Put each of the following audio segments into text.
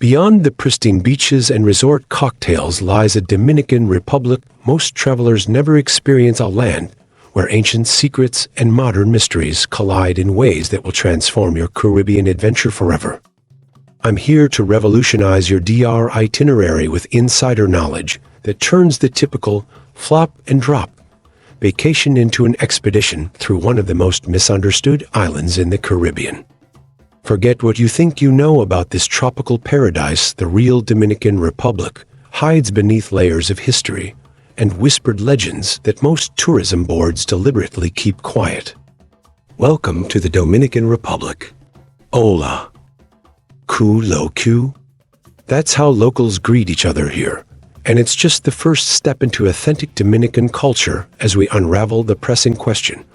Beyond the pristine beaches and resort cocktails lies a Dominican Republic most travelers never experience, a land where ancient secrets and modern mysteries collide in ways that will transform your Caribbean adventure forever. I'm here to revolutionize your DR itinerary with insider knowledge that turns the typical flop and drop vacation into an expedition through one of the most misunderstood islands in the Caribbean. Forget what you think you know about this tropical paradise. The real Dominican Republic hides beneath layers of history and whispered legends that most tourism boards deliberately keep quiet. Welcome to the Dominican Republic. Hola. Ku lo ku. That's how locals greet each other here. And it's just the first step into authentic Dominican culture as we unravel the pressing question.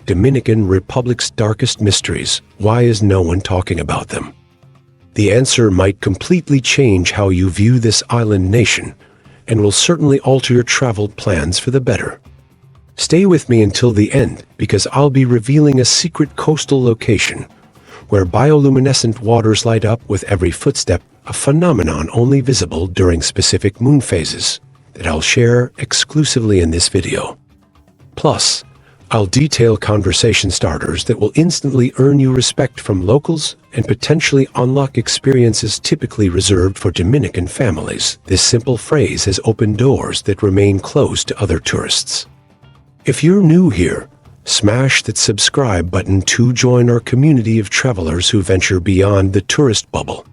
Dominican Republic's darkest mysteries. Why is no one talking about them? The answer might completely change how you view this island nation and will certainly alter your travel plans for the better. Stay with me until the end because I'll be revealing a secret coastal location where bioluminescent waters light up with every footstep, a phenomenon only visible during specific moon phases that I'll share exclusively in this video. Plus, I'll detail conversation starters that will instantly earn you respect from locals and potentially unlock experiences typically reserved for Dominican families. This simple phrase has opened doors that remain closed to other tourists. If you're new here, smash that subscribe button to join our community of travelers who venture beyond the tourist bubble.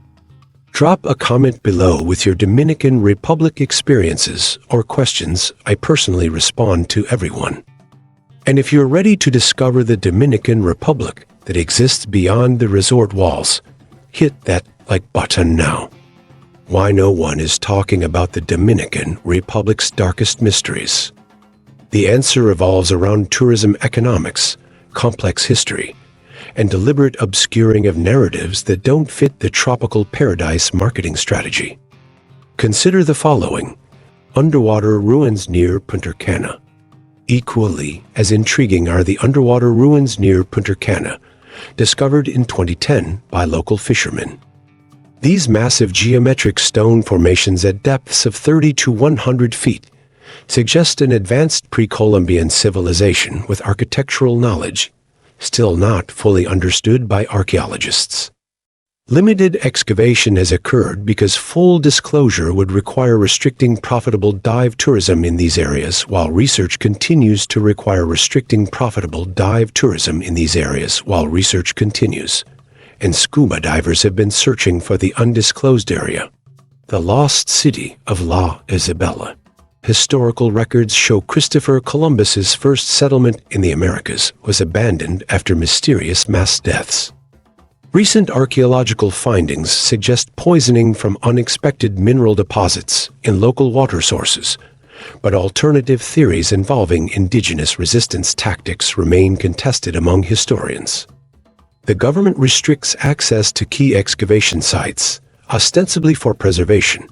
Drop a comment below with your Dominican Republic experiences or questions. I personally respond to everyone. And if you're ready to discover the Dominican Republic that exists beyond the resort walls, hit that like button now. Why no one is talking about the Dominican Republic's darkest mysteries? The answer revolves around tourism economics, complex history, and deliberate obscuring of narratives that don't fit the tropical paradise marketing strategy. Consider the following: underwater ruins near Punta Cana. Equally as intriguing are the underwater ruins near Punta Cana, discovered in 2010 by local fishermen. These massive geometric stone formations at depths of 30 to 100 feet suggest an advanced pre-Columbian civilization with architectural knowledge still not fully understood by archaeologists. Limited excavation has occurred because full disclosure would require restricting profitable dive tourism in these areas, while research continues to require restricting profitable dive tourism in these areas while research continues, and scuba divers have been searching for the undisclosed area. The lost city of La Isabela. Historical records show Christopher Columbus's first settlement in the Americas was abandoned after mysterious mass deaths. Recent archaeological findings suggest poisoning from unexpected mineral deposits in local water sources, but alternative theories involving indigenous resistance tactics remain contested among historians. The government restricts access to key excavation sites, ostensibly for preservation,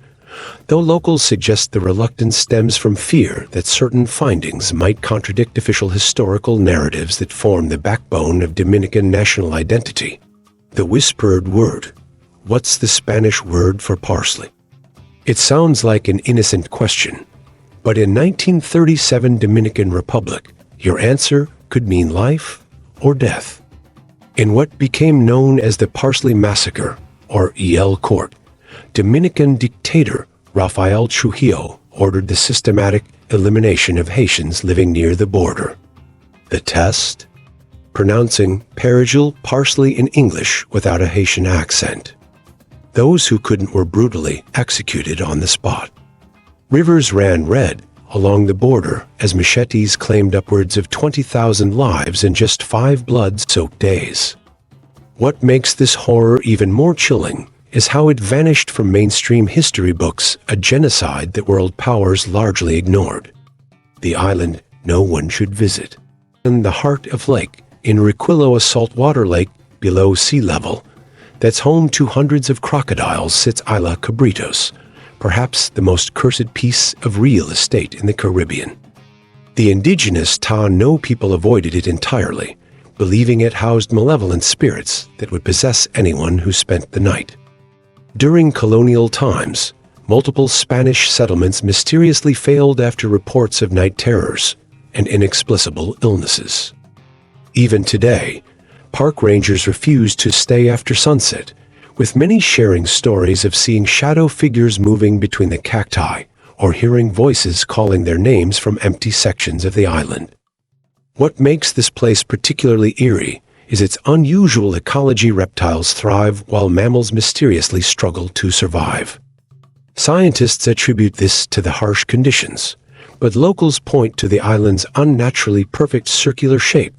though locals suggest the reluctance stems from fear that certain findings might contradict official historical narratives that form the backbone of Dominican national identity. The whispered word. What's the Spanish word for parsley? It sounds like an innocent question, but in 1937 Dominican Republic, your answer could mean life or death. In what became known as the Parsley Massacre, or El Court, Dominican dictator Rafael Trujillo ordered the systematic elimination of Haitians living near the border. The test? Pronouncing perigil parsley in English without a Haitian accent. Those who couldn't were brutally executed on the spot. Rivers ran red along the border as machetes claimed upwards of 20,000 lives in just 5 blood-soaked days. What makes this horror even more chilling is how it vanished from mainstream history books, a genocide that world powers largely ignored. The island no one should visit. In the heart of Lake Enriquillo, a saltwater lake below sea level that's home to hundreds of crocodiles, sits Isla Cabritos, perhaps the most cursed piece of real estate in the Caribbean. The indigenous Taino people avoided it entirely, believing it housed malevolent spirits that would possess anyone who spent the night. During colonial times, multiple Spanish settlements mysteriously failed after reports of night terrors and inexplicable illnesses. Even today, park rangers refuse to stay after sunset, with many sharing stories of seeing shadow figures moving between the cacti or hearing voices calling their names from empty sections of the island. What makes this place particularly eerie is its unusual ecology. Reptiles thrive while mammals mysteriously struggle to survive. Scientists attribute this to the harsh conditions, but locals point to the island's unnaturally perfect circular shape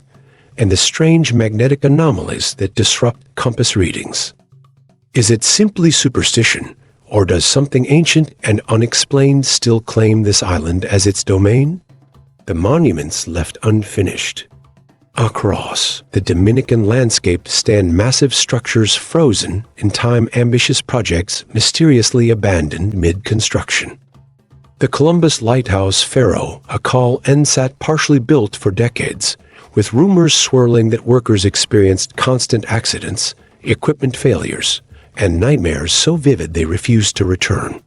and the strange magnetic anomalies that disrupt compass readings. Is it simply superstition, or does something ancient and unexplained still claim this island as its domain? The monuments left unfinished. Across the Dominican landscape stand massive structures frozen in time, ambitious projects mysteriously abandoned mid-construction. The Columbus Lighthouse Faro, a call sat partially built for decades, with rumors swirling that workers experienced constant accidents, equipment failures, and nightmares so vivid they refused to return.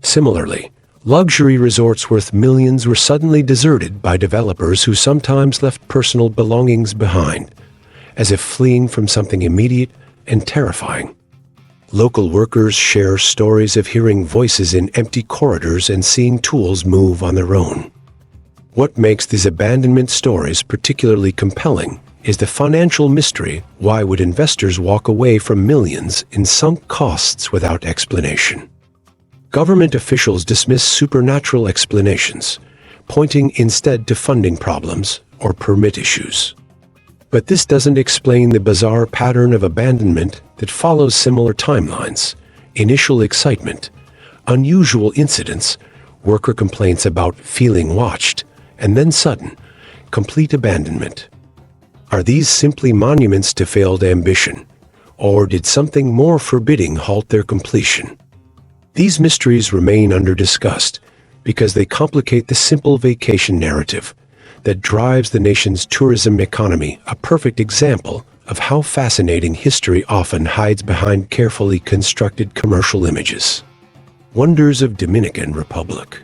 Similarly, luxury resorts worth millions were suddenly deserted by developers who sometimes left personal belongings behind, as if fleeing from something immediate and terrifying. Local workers share stories of hearing voices in empty corridors and seeing tools move on their own. What makes these abandonment stories particularly compelling is the financial mystery. Why would investors walk away from millions in sunk costs without explanation? Government officials dismiss supernatural explanations, pointing instead to funding problems or permit issues. But this doesn't explain the bizarre pattern of abandonment that follows similar timelines: initial excitement, unusual incidents, worker complaints about feeling watched, and then sudden, complete abandonment. Are these simply monuments to failed ambition, or did something more forbidding halt their completion? These mysteries remain under-discussed because they complicate the simple vacation narrative that drives the nation's tourism economy, a perfect example of how fascinating history often hides behind carefully constructed commercial images. Wonders of Dominican Republic.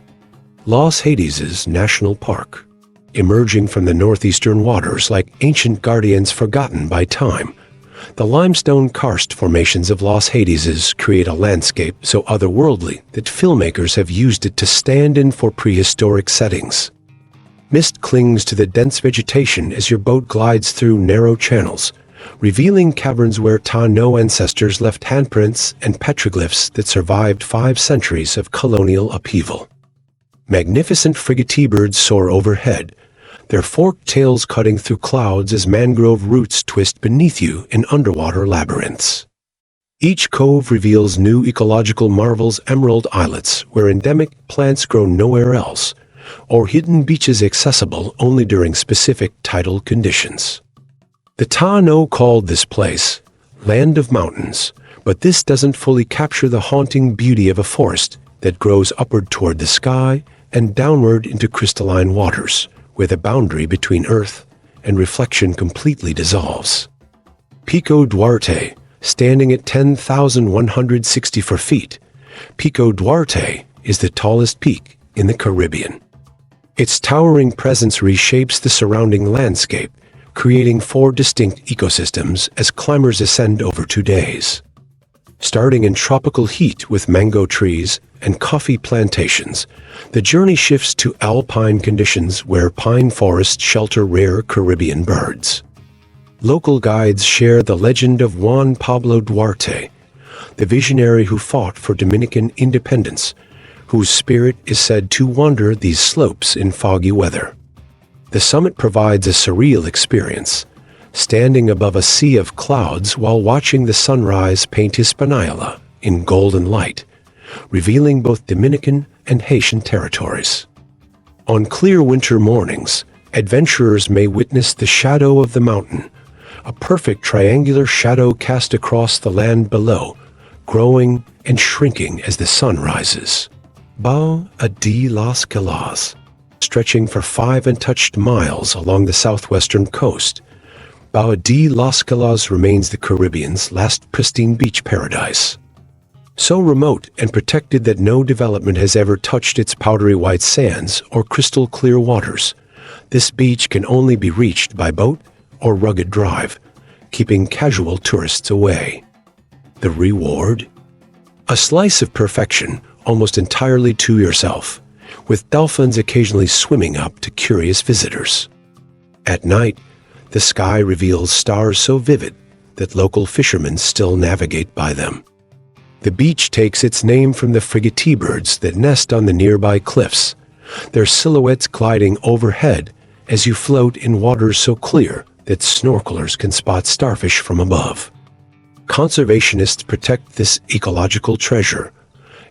Los Haitises National Park. Emerging from the northeastern waters like ancient guardians forgotten by time, the limestone karst formations of Los Haitises create a landscape so otherworldly that filmmakers have used it to stand in for prehistoric settings. Mist clings to the dense vegetation as your boat glides through narrow channels, revealing caverns where Taino ancestors left handprints and petroglyphs that survived 5 centuries of colonial upheaval. Magnificent frigate birds soar overhead, their forked tails cutting through clouds as mangrove roots twist beneath you in underwater labyrinths. Each cove reveals new ecological marvels: emerald islets where endemic plants grow nowhere else, or hidden beaches accessible only during specific tidal conditions. The Taino called this place Land of Mountains, but this doesn't fully capture the haunting beauty of a forest that grows upward toward the sky and downward into crystalline waters, where the boundary between earth and reflection completely dissolves. Pico Duarte, standing at 10,164 feet, Pico Duarte is the tallest peak in the Caribbean. Its towering presence reshapes the surrounding landscape, creating 4 distinct ecosystems as climbers ascend over 2 days. Starting in tropical heat with mango trees and coffee plantations, the journey shifts to alpine conditions where pine forests shelter rare Caribbean birds. Local guides share the legend of Juan Pablo Duarte, the visionary who fought for Dominican independence, whose spirit is said to wander these slopes in foggy weather. The summit provides a surreal experience, standing above a sea of clouds while watching the sunrise paint Hispaniola in golden light, revealing both Dominican and Haitian territories. On clear winter mornings, adventurers may witness the shadow of the mountain, a perfect triangular shadow cast across the land below, growing and shrinking as the sun rises. Bahía de Las Águilas, stretching for 5 untouched miles along the southwestern coast, Bahía de Las Águilas remains the Caribbean's last pristine beach paradise. So remote and protected that no development has ever touched its powdery white sands or crystal clear waters, this beach can only be reached by boat or rugged drive, keeping casual tourists away. The reward? A slice of perfection almost entirely to yourself, with dolphins occasionally swimming up to curious visitors. At night, the sky reveals stars so vivid that local fishermen still navigate by them. The beach takes its name from the frigate birds that nest on the nearby cliffs, their silhouettes gliding overhead as you float in waters so clear that snorkelers can spot starfish from above. Conservationists protect this ecological treasure,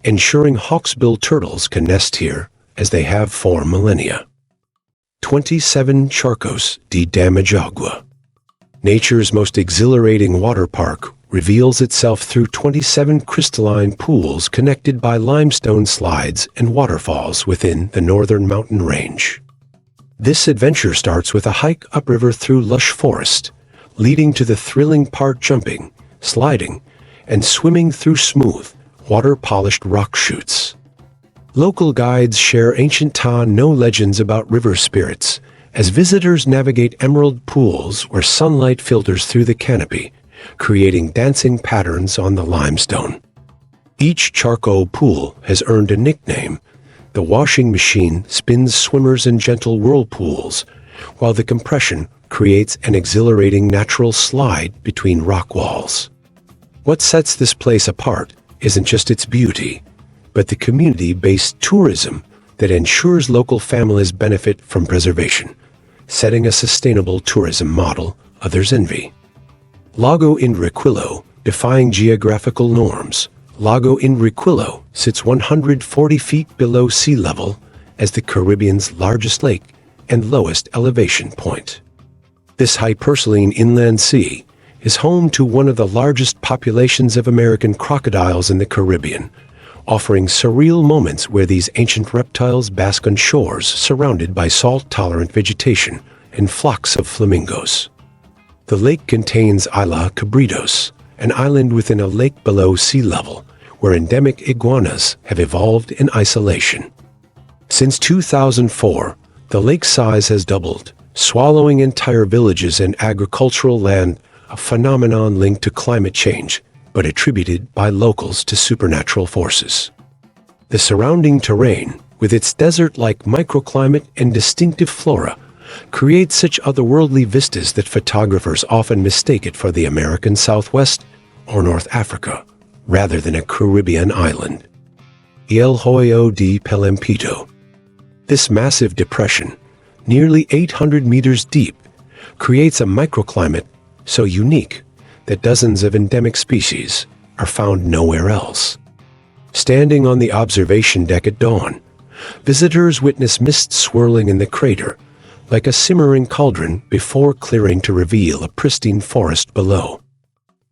ensuring hawksbill turtles can nest here as they have for millennia. 27 Charcos de Damajagua. Nature's most exhilarating water park reveals itself through 27 crystalline pools connected by limestone slides and waterfalls within the northern mountain range. This adventure starts with a hike upriver through lush forest, leading to the thrilling part jumping, sliding, and swimming through smooth, water-polished rock chutes. Local guides share ancient Ta-No legends about river spirits as visitors navigate emerald pools where sunlight filters through the canopy, creating dancing patterns on the limestone. Each charco pool has earned a nickname. The washing machine spins swimmers in gentle whirlpools, while the compression creates an exhilarating natural slide between rock walls. What sets this place apart isn't just its beauty, but the community-based tourism that ensures local families benefit from preservation, setting a sustainable tourism model others envy. Lago Enriquillo, defying geographical norms. Lago Enriquillo sits 140 feet below sea level as the Caribbean's largest lake and lowest elevation point. This hypersaline inland sea is home to one of the largest populations of American crocodiles in the Caribbean, offering surreal moments where these ancient reptiles bask on shores surrounded by salt-tolerant vegetation and flocks of flamingos. The lake contains Isla Cabritos, an island within a lake below sea level, where endemic iguanas have evolved in isolation. Since 2004, the lake's size has doubled, swallowing entire villages and agricultural land, a phenomenon linked to climate change, but attributed by locals to supernatural forces. The surrounding terrain, with its desert-like microclimate and distinctive flora, creates such otherworldly vistas that photographers often mistake it for the American Southwest or North Africa, rather than a Caribbean island. El Hoyo de Pelempito. This massive depression, nearly 800 meters deep, creates a microclimate so unique that dozens of endemic species are found nowhere else. Standing on the observation deck at dawn, visitors witness mist swirling in the crater, like a simmering cauldron before clearing to reveal a pristine forest below.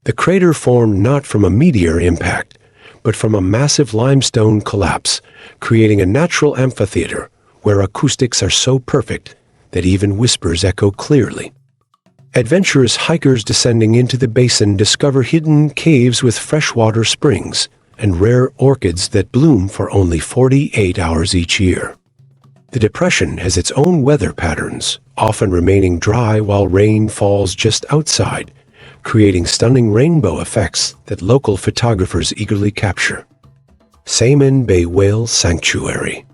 The crater formed not from a meteor impact, but from a massive limestone collapse, creating a natural amphitheater where acoustics are so perfect that even whispers echo clearly. Adventurous hikers descending into the basin discover hidden caves with freshwater springs and rare orchids that bloom for only 48 hours each year. The depression has its own weather patterns, often remaining dry while rain falls just outside, creating stunning rainbow effects that local photographers eagerly capture. Saiman Bay Whale Sanctuary.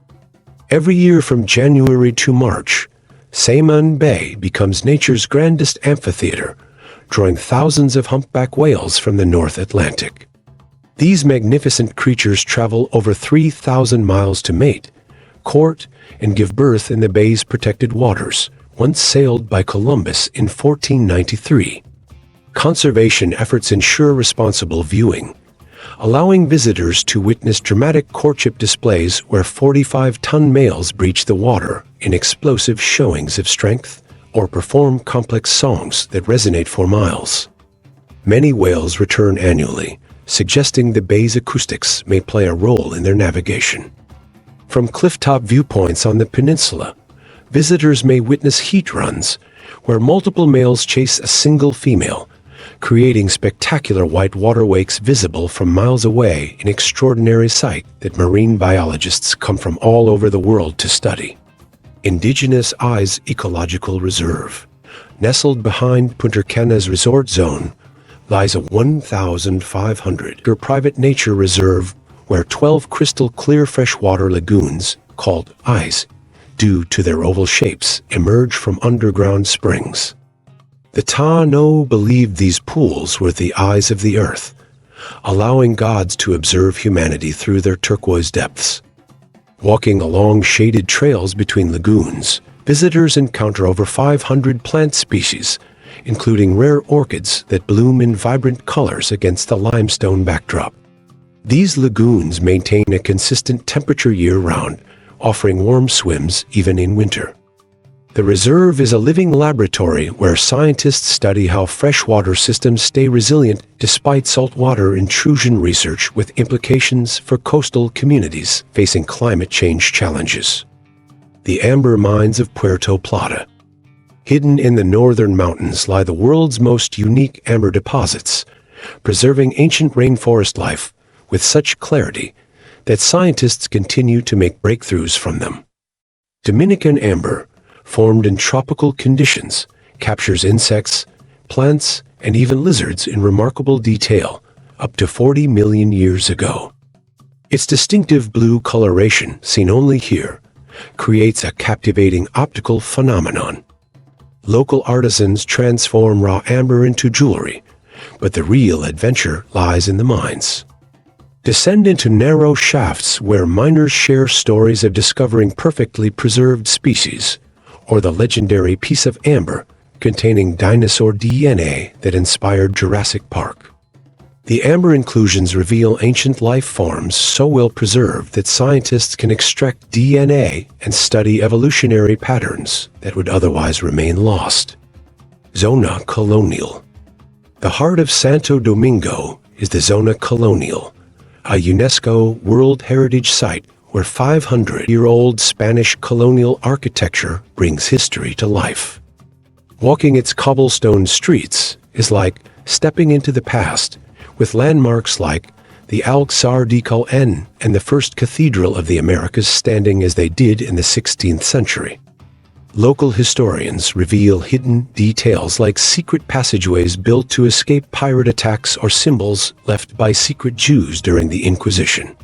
Every year from January to March, Saiman Bay becomes nature's grandest amphitheater, drawing thousands of humpback whales from the North Atlantic. These magnificent creatures travel over 3,000 miles to mate, court, and give birth in the bay's protected waters, once sailed by Columbus in 1493. Conservation efforts ensure responsible viewing, allowing visitors to witness dramatic courtship displays where 45-ton males breach the water in explosive showings of strength or perform complex songs that resonate for miles. Many whales return annually, suggesting the bay's acoustics may play a role in their navigation. From clifftop viewpoints on the peninsula, visitors may witness heat runs, where multiple males chase a single female, creating spectacular white waterways visible from miles away, an extraordinary sight that marine biologists come from all over the world to study. Indigenous ah-EE-tee-ses Ecological Reserve. Nestled behind Punta Cana's resort zone, lies a 1,500-acre private nature reserve where 12 crystal-clear freshwater lagoons, called ah-EE-tee-ses, due to their oval shapes, emerge from underground springs. The Taino believed these pools were the eyes of the earth, allowing gods to observe humanity through their turquoise depths. Walking along shaded trails between lagoons, visitors encounter over 500 plant species, including rare orchids that bloom in vibrant colors against the limestone backdrop. These lagoons maintain a consistent temperature year-round, offering warm swims even in winter. The reserve is a living laboratory where scientists study how freshwater systems stay resilient despite saltwater intrusion, research with implications for coastal communities facing climate change challenges. The amber mines of Puerto Plata. Hidden in the northern mountains lie the world's most unique amber deposits, preserving ancient rainforest life with such clarity that scientists continue to make breakthroughs from them. Dominican amber, formed in tropical conditions, captures insects, plants, and even lizards in remarkable detail, up to 40 million years ago. Its distinctive blue coloration, seen only here, creates a captivating optical phenomenon. Local artisans transform raw amber into jewelry, but the real adventure lies in the mines. Descend into narrow shafts where miners share stories of discovering perfectly preserved species, or the legendary piece of amber containing dinosaur DNA that inspired Jurassic Park. The amber inclusions reveal ancient life forms so well preserved that scientists can extract DNA and study evolutionary patterns that would otherwise remain lost. Zona Colonial. The heart of Santo Domingo is the Zona Colonial, a UNESCO World Heritage Site where 500-year-old Spanish colonial architecture brings history to life. Walking its cobblestone streets is like stepping into the past, with landmarks like the Alcázar de Calén and the first cathedral of the Americas standing as they did in the 16th century. Local historians reveal hidden details like secret passageways built to escape pirate attacks or symbols left by secret Jews during the Inquisition.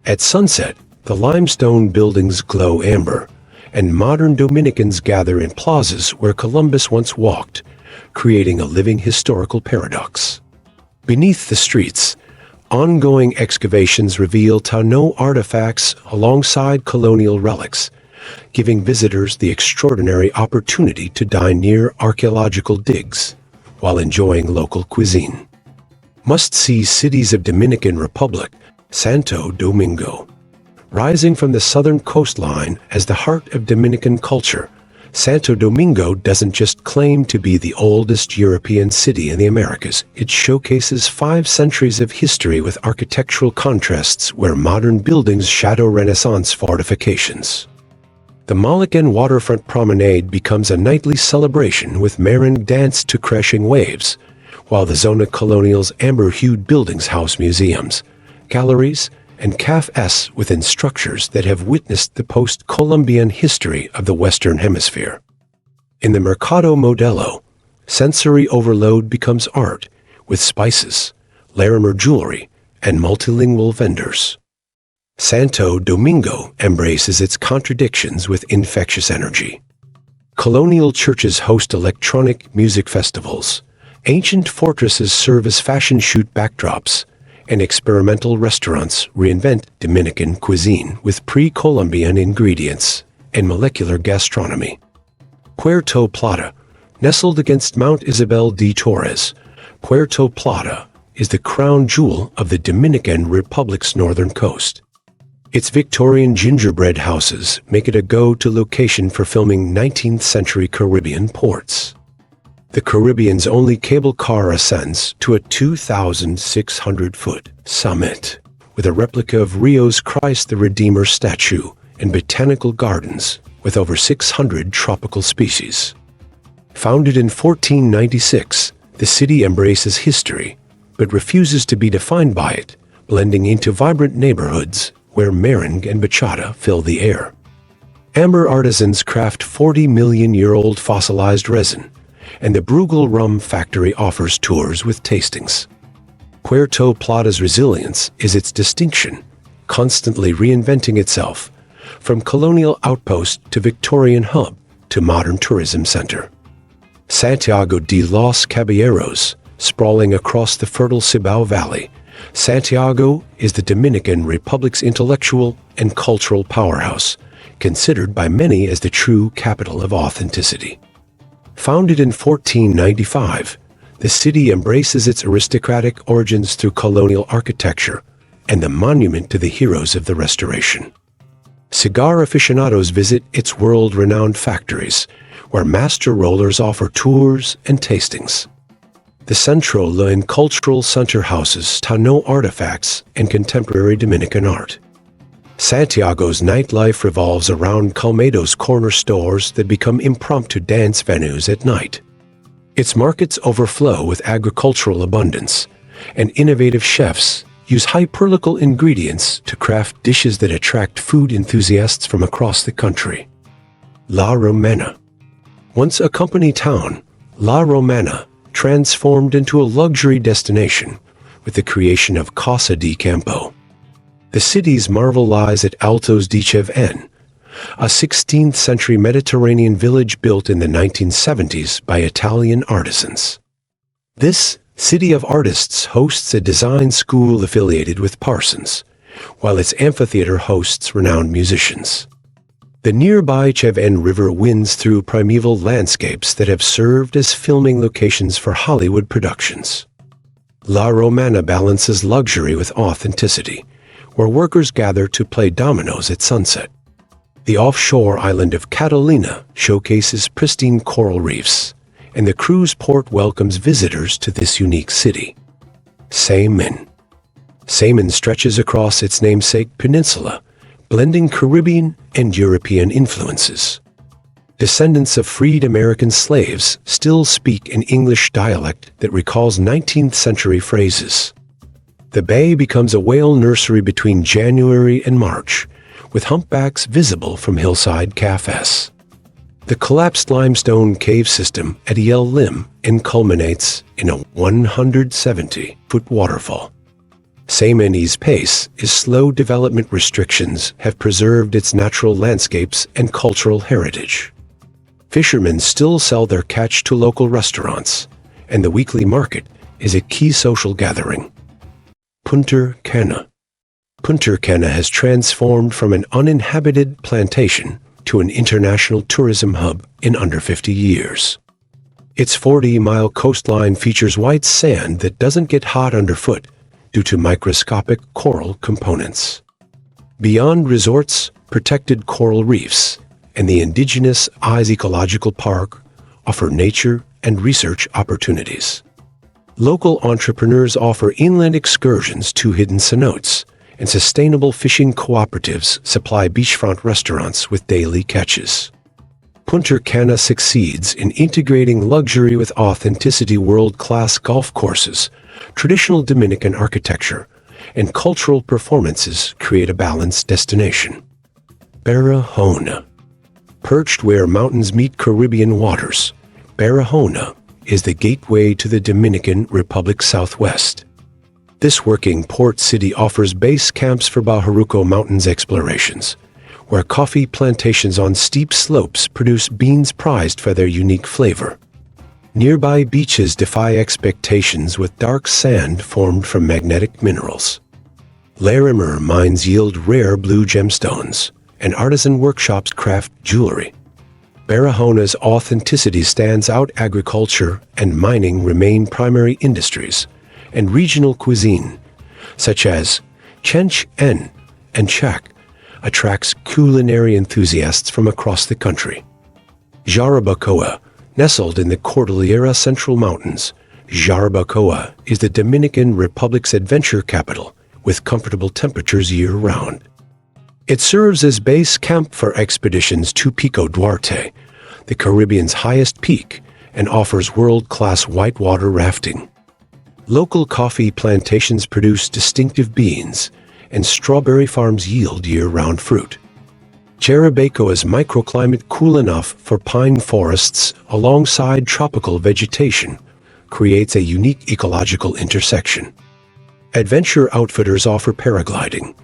At sunset, the limestone buildings glow amber, and modern Dominicans gather in plazas where Columbus once walked, creating a living historical paradox. Beneath the streets, ongoing excavations reveal Taino artifacts alongside colonial relics, giving visitors the extraordinary opportunity to dine near archaeological digs while enjoying local cuisine. Must-see cities of Dominican Republic, Santo Domingo. Rising from the southern coastline as the heart of Dominican culture, Santo Domingo doesn't just claim to be the oldest European city in the Americas. It showcases 5 centuries of history with architectural contrasts where modern buildings shadow Renaissance fortifications. The Moluccan waterfront promenade becomes a nightly celebration with merengue dance to crashing waves, while the Zona Colonial's amber-hued buildings house museums, galleries, and cafés within structures that have witnessed the post-Columbian history of the Western Hemisphere. In the Mercado Modelo, sensory overload becomes art, with spices, Larimar jewelry, and multilingual vendors. Santo Domingo embraces its contradictions with infectious energy. Colonial churches host electronic music festivals, ancient fortresses serve as fashion shoot backdrops, and experimental restaurants reinvent Dominican cuisine with pre-Columbian ingredients and molecular gastronomy. Puerto Plata, nestled against Mount Isabel de Torres, Puerto Plata is the crown jewel of the Dominican Republic's northern coast. Its Victorian gingerbread houses make it a go-to location for filming 19th-century Caribbean ports. The Caribbean's only cable car ascends to a 2,600-foot summit, with a replica of Rio's Christ the Redeemer statue and botanical gardens with over 600 tropical species. Founded in 1496, The city embraces history, but refuses to be defined by it, blending into vibrant neighborhoods where meringue and bachata fill the air. Amber artisans craft 40-million-year-old fossilized resin, and the Brugal Rum Factory offers tours with tastings. Puerto Plata's resilience is its distinction, constantly reinventing itself, from colonial outpost to Victorian hub to modern tourism center. Santiago de los Caballeros, sprawling across the fertile Cibao Valley, Santiago is the Dominican Republic's intellectual and cultural powerhouse, considered by many as the true capital of authenticity. Founded in 1495, the city embraces its aristocratic origins through colonial architecture and the monument to the heroes of the Restoration. Cigar aficionados visit its world-renowned factories, where master rollers offer tours and tastings. The Centro and Cultural Center houses Tano artifacts and contemporary Dominican art. Santiago's nightlife revolves around Colmado's corner stores that become impromptu dance venues at night. Its markets overflow with agricultural abundance, and innovative chefs use high-perlical ingredients to craft dishes that attract food enthusiasts from across the country. La Romana. Once a company town, La Romana transformed into a luxury destination with the creation of Casa de Campo. The city's marvel lies at Altos de Cheven, a 16th-century Mediterranean village built in the 1970s by Italian artisans. This City of Artists hosts a design school affiliated with Parsons, while its amphitheater hosts renowned musicians. The nearby Cheven River winds through primeval landscapes that have served as filming locations for Hollywood productions. La Romana balances luxury with authenticity, where workers gather to play dominoes at sunset. The offshore island of Catalina showcases pristine coral reefs, and the cruise port welcomes visitors to this unique city. Saimin. Saimin stretches across its namesake peninsula, blending Caribbean and European influences. Descendants of freed American slaves still speak an English dialect that recalls 19th-century phrases. The bay becomes a whale nursery between January and March, with humpbacks visible from hillside cafes. The collapsed limestone cave system at El Lim culminates in a 170-foot waterfall. Saimin's pace is slow. Development restrictions have preserved its natural landscapes and cultural heritage. Fishermen still sell their catch to local restaurants, and the weekly market is a key social gathering. Punta Cana. Punta Cana has transformed from an uninhabited plantation to an international tourism hub in under 50 years. Its 40-mile coastline features white sand that doesn't get hot underfoot due to microscopic coral components. Beyond resorts, protected coral reefs, and the indigenous Ecological Park offer nature and research opportunities. Local entrepreneurs offer inland excursions to hidden cenotes, and sustainable fishing cooperatives supply beachfront restaurants with daily catches. Punta Cana succeeds in integrating luxury with authenticity. World-class golf courses, traditional Dominican architecture, and cultural performances create a balanced destination. Barahona. Perched where mountains meet Caribbean waters, Barahona is the gateway to the Dominican Republic Southwest. This working port city offers base camps for Bajaruco Mountains explorations, where coffee plantations on steep slopes produce beans prized for their unique flavor. Nearby beaches defy expectations with dark sand formed from magnetic minerals. Larimar mines yield rare blue gemstones, and artisan workshops craft jewelry. Barahona's authenticity stands out. Agriculture and mining remain primary industries, and regional cuisine, such as chench and chak, attracts culinary enthusiasts from across the country. Jarabacoa. Nestled in the Cordillera Central Mountains, Jarabacoa is the Dominican Republic's adventure capital, with comfortable temperatures year-round. It serves as base camp for expeditions to Pico Duarte, the Caribbean's highest peak, and offers world-class whitewater rafting. Local coffee plantations produce distinctive beans, and strawberry farms yield year-round fruit. Jarabacoa's microclimate cool enough for pine forests alongside tropical vegetation creates a unique ecological intersection. Adventure outfitters offer paragliding,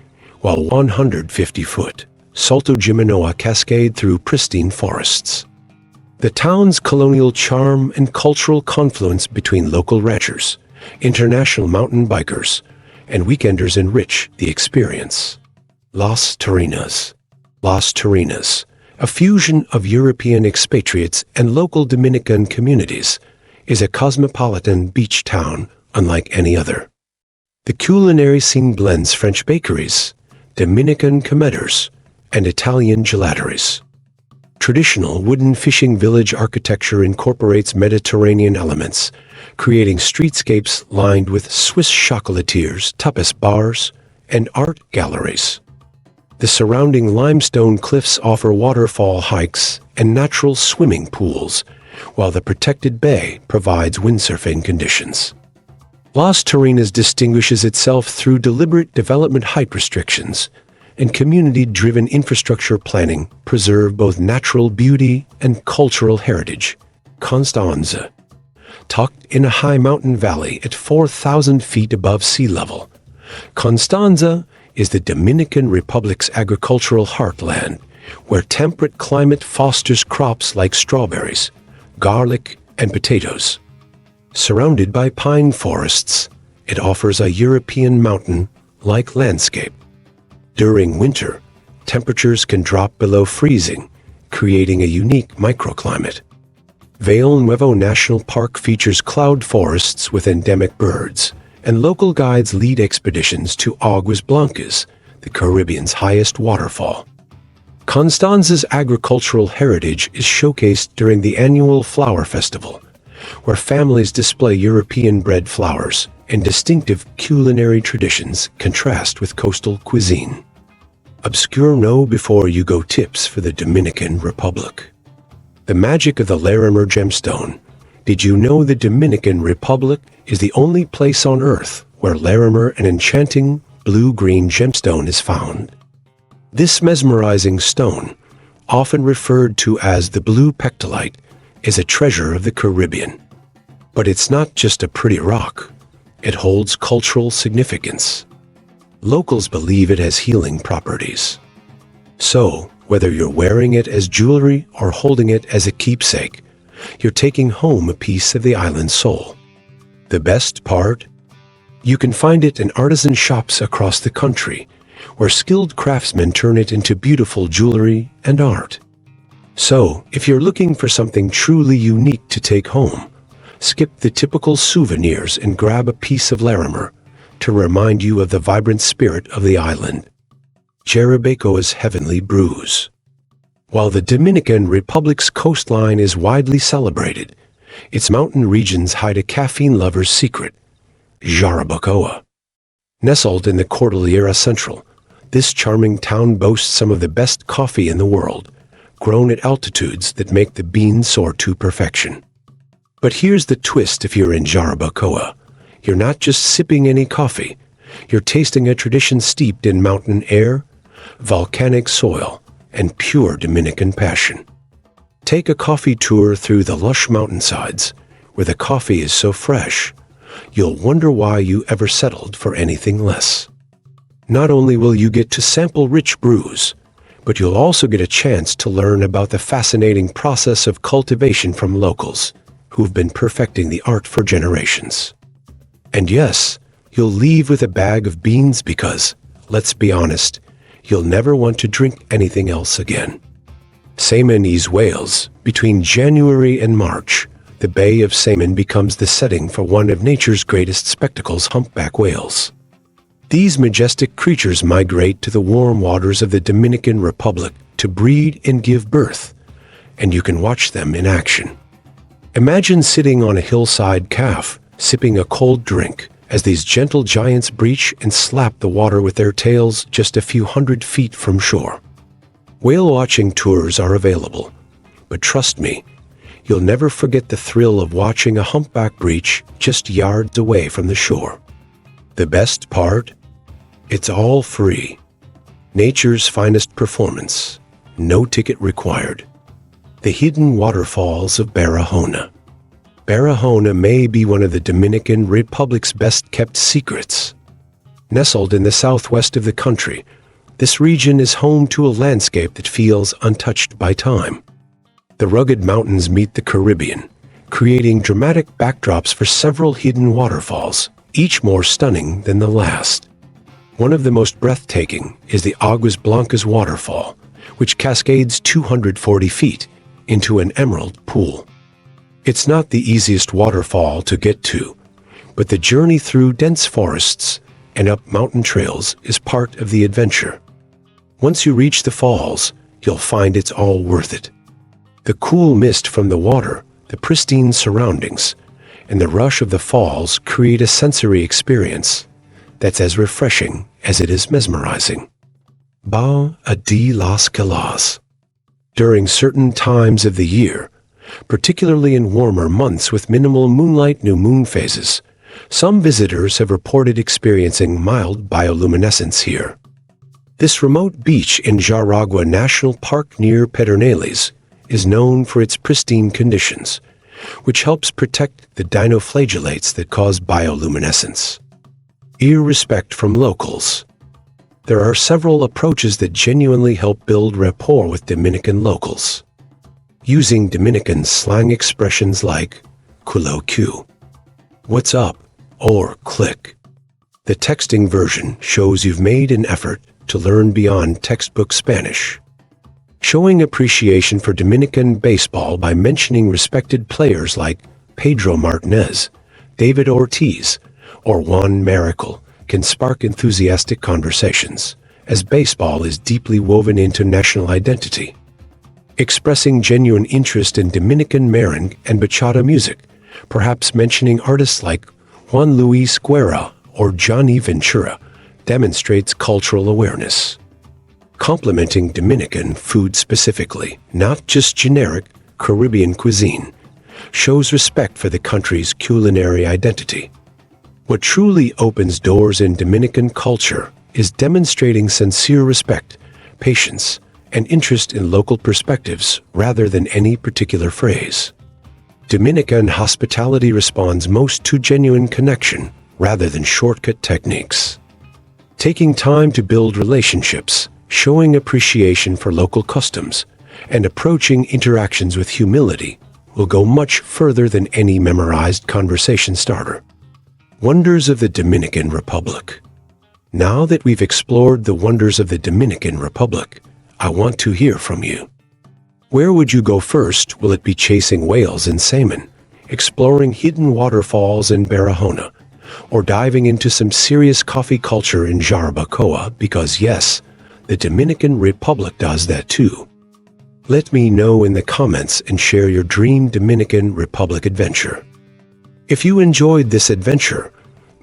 while 150-foot Salto Gimenoa cascade through pristine forests. The town's colonial charm and cultural confluence between local ranchers, international mountain bikers, and weekenders enrich the experience. Las Terrenas. Las Terrenas, a fusion of European expatriates and local Dominican communities, is a cosmopolitan beach town unlike any other. The culinary scene blends French bakeries, Dominican comedors, and Italian gelateries. Traditional wooden fishing village architecture incorporates Mediterranean elements, creating streetscapes lined with Swiss chocolatiers, tapas bars, and art galleries. The surrounding limestone cliffs offer waterfall hikes and natural swimming pools, while the protected bay provides windsurfing conditions. Las Terrenas distinguishes itself through deliberate development height restrictions, and community-driven infrastructure planning preserve both natural beauty and cultural heritage. Constanza. Tucked in a high mountain valley at 4,000 feet above sea level, Constanza is the Dominican Republic's agricultural heartland, where temperate climate fosters crops like strawberries, garlic, and potatoes. Surrounded by pine forests, it offers a European mountain-like landscape. During winter, temperatures can drop below freezing, creating a unique microclimate. Vail Nuevo National Park features cloud forests with endemic birds, and local guides lead expeditions to Aguas Blancas, the Caribbean's highest waterfall. Constanza's agricultural heritage is showcased during the annual Flower Festival, where families display European-bred flowers and distinctive culinary traditions contrast with coastal cuisine. Obscure know-before-you-go tips for the Dominican Republic. The magic of the Larimar Gemstone. Did you know the Dominican Republic is the only place on Earth where Larimar, an enchanting blue-green gemstone, is found? This mesmerizing stone, often referred to as the blue pectolite, is a treasure of the Caribbean. But it's not just a pretty rock. It holds cultural significance. Locals believe it has healing properties. So, whether you're wearing it as jewelry or holding it as a keepsake, you're taking home a piece of the island's soul. The best part? You can find it in artisan shops across the country, where skilled craftsmen turn it into beautiful jewelry and art. So, if you're looking for something truly unique to take home, skip the typical souvenirs and grab a piece of Larimar to remind you of the vibrant spirit of the island. Jarabacoa's heavenly brews. While the Dominican Republic's coastline is widely celebrated, its mountain regions hide a caffeine lover's secret: Jarabacoa. Nestled in the Cordillera Central, this charming town boasts some of the best coffee in the world, grown at altitudes that make the beans soar to perfection. But here's the twist: if you're in Jarabacoa, you're not just sipping any coffee, you're tasting a tradition steeped in mountain air, volcanic soil, and pure Dominican passion. Take a coffee tour through the lush mountainsides, where the coffee is so fresh, you'll wonder why you ever settled for anything less. Not only will you get to sample rich brews, but you'll also get a chance to learn about the fascinating process of cultivation from locals who've been perfecting the art for generations. And yes, you'll leave with a bag of beans because, let's be honest, you'll never want to drink anything else again. Samaná's whales. Between January and March, the Bay of Samaná becomes the setting for one of nature's greatest spectacles, humpback whales. These majestic creatures migrate to the warm waters of the Dominican Republic to breed and give birth, and you can watch them in action. Imagine sitting on a hillside calf, sipping a cold drink, as these gentle giants breach and slap the water with their tails just a few hundred feet from shore. Whale watching tours are available, but trust me, you'll never forget the thrill of watching a humpback breach just yards away from the shore. The best part? It's all free. Nature's finest performance. No ticket required. The hidden waterfalls of Barahona. Barahona may be one of the Dominican Republic's best-kept secrets. Nestled in the southwest of the country, this region is home to a landscape that feels untouched by time. The rugged mountains meet the Caribbean, creating dramatic backdrops for several hidden waterfalls, each more stunning than the last. One of the most breathtaking is the Aguas Blancas waterfall, which cascades 240 feet into an emerald pool. It's not the easiest waterfall to get to, but the journey through dense forests and up mountain trails is part of the adventure. Once you reach the falls, you'll find it's all worth it. The cool mist from the water, the pristine surroundings, and the rush of the falls create a sensory experience that's as refreshing as it is mesmerizing. Ah-EE-tee-ses Las Calas. During certain times of the year, particularly in warmer months with minimal moonlight new moon phases, some visitors have reported experiencing mild bioluminescence here. This remote beach in Jarabacoa National Park near Pedernales is known for its pristine conditions, which helps protect the dinoflagellates that cause bioluminescence. Respect from locals. There are several approaches that genuinely help build rapport with Dominican locals. Using Dominican slang expressions like "Culo Q," "What's up?" or "Click." The texting version shows you've made an effort to learn beyond textbook Spanish. Showing appreciation for Dominican baseball by mentioning respected players like Pedro Martinez, David Ortiz, or Juan Marichal can spark enthusiastic conversations, as baseball is deeply woven into national identity. Expressing genuine interest in Dominican merengue and bachata music, perhaps mentioning artists like Juan Luis Guerra or Johnny Ventura, demonstrates cultural awareness. Complimenting Dominican food specifically, not just generic Caribbean cuisine, shows respect for the country's culinary identity. What truly opens doors in Dominican culture is demonstrating sincere respect, patience, and interest in local perspectives rather than any particular phrase. Dominican hospitality responds most to genuine connection rather than shortcut techniques. Taking time to build relationships, showing appreciation for local customs, and approaching interactions with humility will go much further than any memorized conversation starter. Wonders of the Dominican Republic. Now that we've explored the wonders of the Dominican Republic, I want to hear from you. Where would you go first? Will it be chasing whales in salmon, exploring hidden waterfalls in Barahona, or diving into some serious coffee culture in Jarabacoa? Because yes, the Dominican Republic does that too. Let me know in the comments and share your dream Dominican Republic adventure. If you enjoyed this adventure,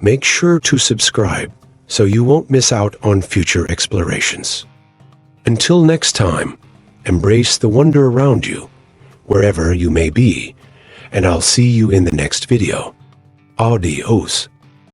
make sure to subscribe so you won't miss out on future explorations. Until next time, embrace the wonder around you, wherever you may be, and I'll see you in the next video. Adios.